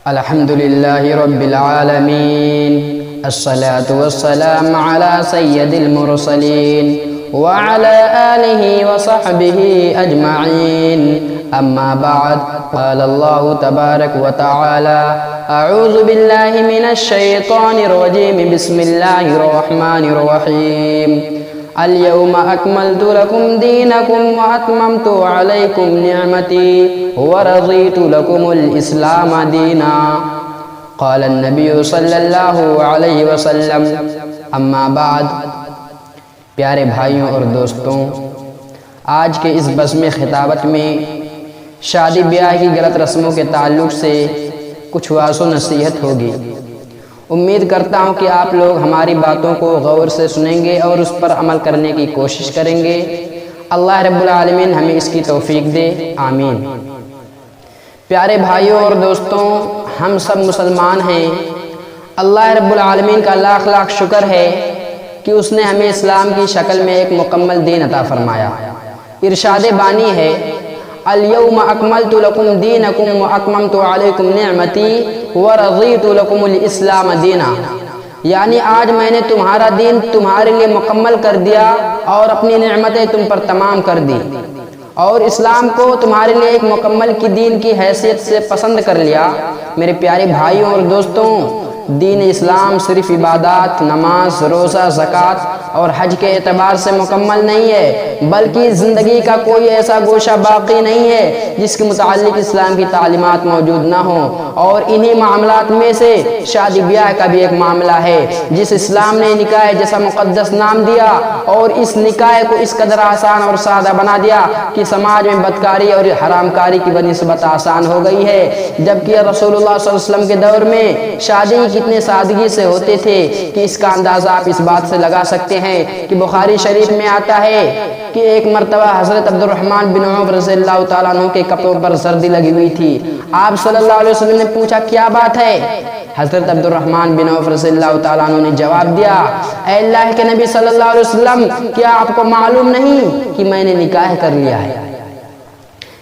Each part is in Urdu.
الحمد للہ رب العالمین الصلاة والسلام على سید المرسلین وعلى آلہ وصحبہ اجمعین اما بعد قال اللہ تبارک وتعالی اعوذ باللہ من الشیطان الرجیم بسم اللہ الرحمن الرحیم اليوم اکملت لکم دینکم واتممت علیکم نعمتی ورضیت لکم الاسلام دینا قال النبی صلی اللہ علیہ وسلم اما بعد۔ پیارے بھائیوں اور دوستوں، آج کے اس بزم خطابت میں شادی بیاہ کی غلط رسموں کے تعلق سے کچھ واعظ و نصیحت ہوگی۔ امید کرتا ہوں کہ آپ لوگ ہماری باتوں کو غور سے سنیں گے اور اس پر عمل کرنے کی کوشش کریں گے۔ اللہ رب العالمین ہمیں اس کی توفیق دے، آمین۔ پیارے بھائیوں اور دوستوں، ہم سب مسلمان ہیں۔ اللہ رب العالمین کا لاکھ لاکھ شکر ہے کہ اس نے ہمیں اسلام کی شکل میں ایک مکمل دین عطا فرمایا۔ ارشاد بانی ہے اليوم اکملت لکم دینکم واتممت علیکم نعمتی ورضیت لکم الاسلام دینا، یعنی آج میں نے تمہارا دین تمہارے لیے مکمل کر دیا اور اپنی نعمتیں تم پر تمام کر دی، اور اسلام کو تمہارے لیے ایک مکمل کی دین کی حیثیت سے پسند کر لیا۔ میرے پیارے بھائیوں اور دوستوں، دین اسلام صرف عبادات، نماز، روزہ، زکوٰۃ اور حج کے اعتبار سے مکمل نہیں ہے، بلکہ زندگی کا کوئی ایسا گوشہ باقی نہیں ہے جس کے متعلق اسلام کی تعلیمات موجود نہ ہوں، اور انہی معاملات میں سے شادی بیاہ کا بھی ایک معاملہ ہے جس اسلام نے نکاح جیسا مقدس نام دیا، اور اس نکاح کو اس قدر آسان اور سادہ بنا دیا کہ سماج میں بدکاری اور حرام کاری کی بنسبت آسان ہو گئی ہے، جبکہ رسول اللہ صلی اللہ علیہ وسلم کے دور میں شادی کتنے سادگی سے ہوتے تھے کہ اس کا اندازہ آپ اس بات سے لگا سکتے ہیں کہ بخاری شریف میں آتا ہے کہ ایک مرتبہ حضرت عبد الرحمن بن عوف رضی اللہ تعالیٰ عنہ کے کپڑوں پر زردی لگی ہوئی تھی۔ آپ صلی اللہ علیہ وسلم نے پوچھا کیا بات ہے؟ حضرت عبد الرحمن بن عوف رضی اللہ تعالیٰ عنہ نے جواب دیا، اے اللہ کے نبی صلی اللہ علیہ وسلم، کیا آپ کو معلوم نہیں کہ میں نے نکاح کر لیا ہے؟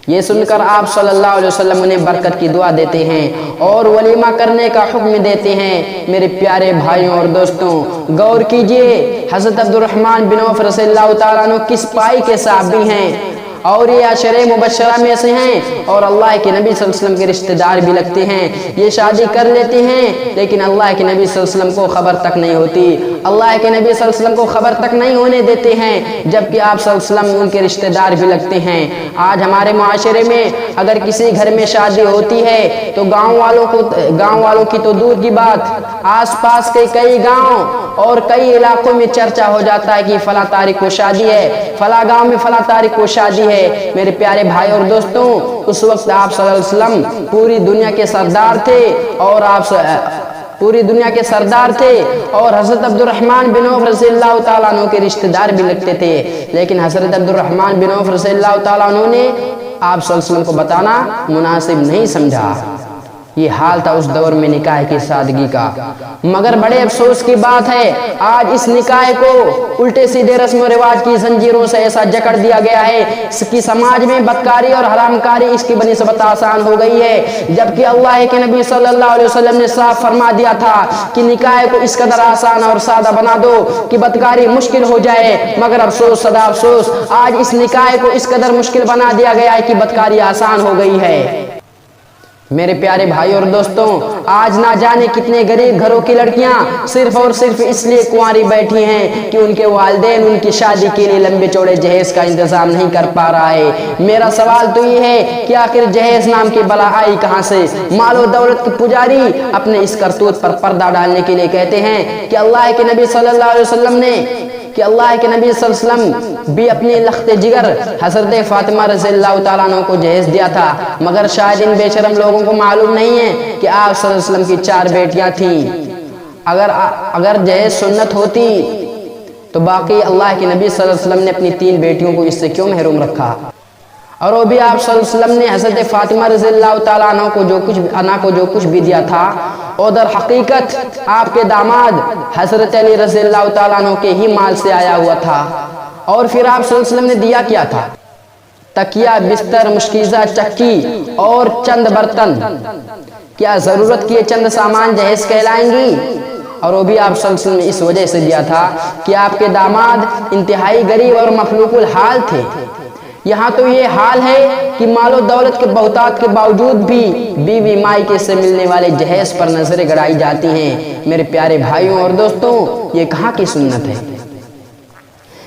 یہ سن کر آپ صلی اللہ علیہ وسلم انہیں برکت کی دعا دیتے ہیں اور ولیمہ کرنے کا حکم دیتے ہیں۔ میرے پیارے بھائیوں اور دوستوں، غور کیجئے حضرت عبد الرحمن بن عوف رضی اللہ تعالیٰ عنہ کس پائی کے صحابی ہیں، اور یہ عشرہ مبشرہ میں سے ہیں اور اللہ کے نبی صلی اللہ علیہ وسلم کے رشتہ دار بھی لگتے ہیں۔ یہ شادی کر لیتے ہیں لیکن اللہ کے نبی صلی اللہ علیہ وسلم کو خبر تک نہیں ہوتی، اللہ کے نبی صلی اللہ علیہ وسلم کو خبر تک نہیں ہونے دیتے ہیں، جبکہ آپ صلی اللہ علیہ وسلم ان کے رشتہ دار بھی لگتے ہیں۔ آج ہمارے معاشرے میں اگر کسی گھر میں شادی ہوتی ہے تو گاؤں والوں کی تو دور کی بات، آس پاس کے کئی گاؤں اور کئی علاقوں میں چرچا ہو جاتا ہے کہ فلاں تاریخ کو شادی ہے، فلاں گاؤں میں فلاں تاریخ کو شادی ہے۔ میرے پیارے بھائی اور دوستوں، اس وقت آپ صلی اللہ علیہ وسلم پوری دنیا کے سردار تھے، اور حضرت عبد الرحمن بن عوف رضی اللہ تعالیٰ عنہ کے رشتہ دار بھی لگتے تھے، لیکن حضرت عبد الرحمن بن عوف رضی اللہ تعالیٰ عنہ نے آپ صلی اللہ علیہ وسلم کو بتانا مناسب نہیں سمجھا۔ یہ حال تھا اس دور میں نکاح کی سادگی کا، مگر بڑے افسوس کی بات ہے آج اس نکاح کو الٹے سیدھے رسم و رواج کی زنجیروں سے ایسا جکڑ دیا گیا ہے کہ سماج میں بدکاری اور حرام کاری اس کی بنسبت آسان ہو گئی ہے، جبکہ اللہ کے نبی صلی اللہ علیہ وسلم نے صاف فرما دیا تھا کہ نکاح کو اس قدر آسان اور سادہ بنا دو کہ بدکاری مشکل ہو جائے، مگر افسوس صدا افسوس آج اس نکاح کو اس قدر مشکل بنا دیا گیا ہے کہ بدکاری آسان ہو گئی ہے۔ میرے پیارے بھائی اور دوستوں، آج نہ جانے کتنے غریب گھروں کی لڑکیاں صرف اور صرف اس لیے کنواری بیٹھی ہیں کہ ان کے والدین ان کی شادی کے لیے لمبے چوڑے جہیز کا انتظام نہیں کر پا رہا ہے۔ میرا سوال تو یہ ہے کہ آخر جہیز نام کی بلا آئی کہاں سے؟ مال و دولت کے پجاری اپنے اس کرتوت پر پردہ ڈالنے کے لیے کہتے ہیں کہ اللہ کے نبی صلی اللہ علیہ وسلم بھی اپنی لخت جگر حضرت فاطمہ رضی اللہ تعالیٰ عنہ کو جہیز دیا تھا، مگر شاید ان بے شرم لوگوں کو معلوم نہیں ہے کہ آپ صلی اللہ علیہ وسلم کی 4 بیٹیاں تھیں۔ اگر جہیز سنت ہوتی تو باقی اللہ کے نبی صلی اللہ علیہ وسلم نے اپنی 3 بیٹیوں کو اس سے کیوں محروم رکھا؟ اور وہ بھی آپ صلی اللہ علیہ وسلم نے حضرت فاطمہ رضی اللہ تعالیٰ عنہ کو جو کچھ بھی دیا تھا، اور در حقیقت آپ کے داماد حضرت علی رضی اللہ تعالیٰ عنہ کے ہی مال سے آیا ہوا تھا۔ اور پھر آپ صلی اللہ علیہ وسلم نے دیا کیا تھا؟ تکیہ، بستر، مشکیزہ، چکی اور چند برتن۔ کیا ضرورت کے چند سامان جہیز کہلائیں گی؟ اور وہ بھی آپ صلی اللہ علیہ وسلم نے اس وجہ سے دیا تھا کہ آپ کے داماد انتہائی غریب اور مخلوق الحال تھے۔ یہاں تو یہ حال ہے کہ مال و دولت کے بہتات کے باوجود بھی بیوی مائکے سے ملنے والے جہیز پر نظریں گڑائی جاتی ہیں۔ میرے پیارے بھائیوں اور دوستوں، یہ کہاں کی سنت ہے؟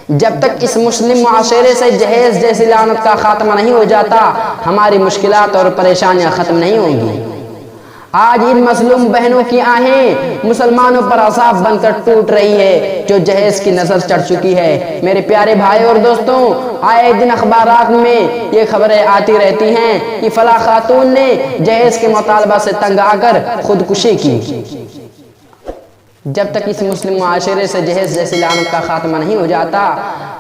جب تک اس مسلم معاشرے سے جہیز جیسی لعنت کا خاتمہ نہیں ہو جاتا، ہماری مشکلات اور پریشانیاں ختم نہیں ہوں گی۔ آج ان مظلوم بہنوں کی آہیں مسلمانوں پر عذاب بن کر ٹوٹ رہی ہے جو جہیز کی نظر چڑھ چکی ہے۔ میرے پیارے بھائی اور دوستوں، آئے دن اخبارات میں یہ خبریں آتی رہتی ہیں کہ فلاں خاتون نے جہیز کے مطالبہ سے تنگ آ کر خودکشی کی۔ جب تک اس مسلم معاشرے سے جہیز جیسی لعنت کا خاتمہ نہیں ہو جاتا،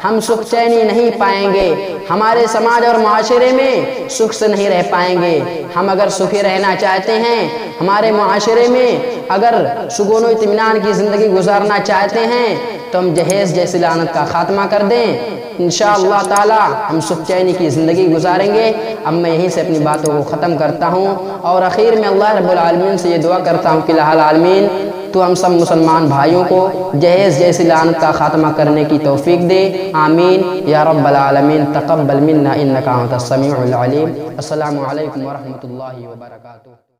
ہم سکھ چینی نہیں پائیں گے، ہمارے سماج اور معاشرے میں سکھ سے نہیں رہ پائیں گے۔ ہم اگر سکھی رہنا چاہتے ہیں، ہمارے معاشرے میں اگر سکون و اطمینان کی زندگی گزارنا چاہتے ہیں، تو ہم جہیز جیسی لعنت کا خاتمہ کر دیں۔ انشاءاللہ تعالی ہم سکھ چینی کی زندگی گزاریں گے۔ اب میں یہیں سے اپنی باتوں کو ختم کرتا ہوں اور اخیر میں اللہ رب العالمین سے یہ دعا کرتا ہوں کہ الہ العالمین تو ہم سب مسلمان بھائیوں کو جہیز جیسی لعنت کا خاتمہ کرنے کی توفیق دے، آمین یا رب العالمین۔ تقبل منا انک انت السمیع العلیم۔ السلام علیکم ورحمۃ اللہ وبرکاتہ۔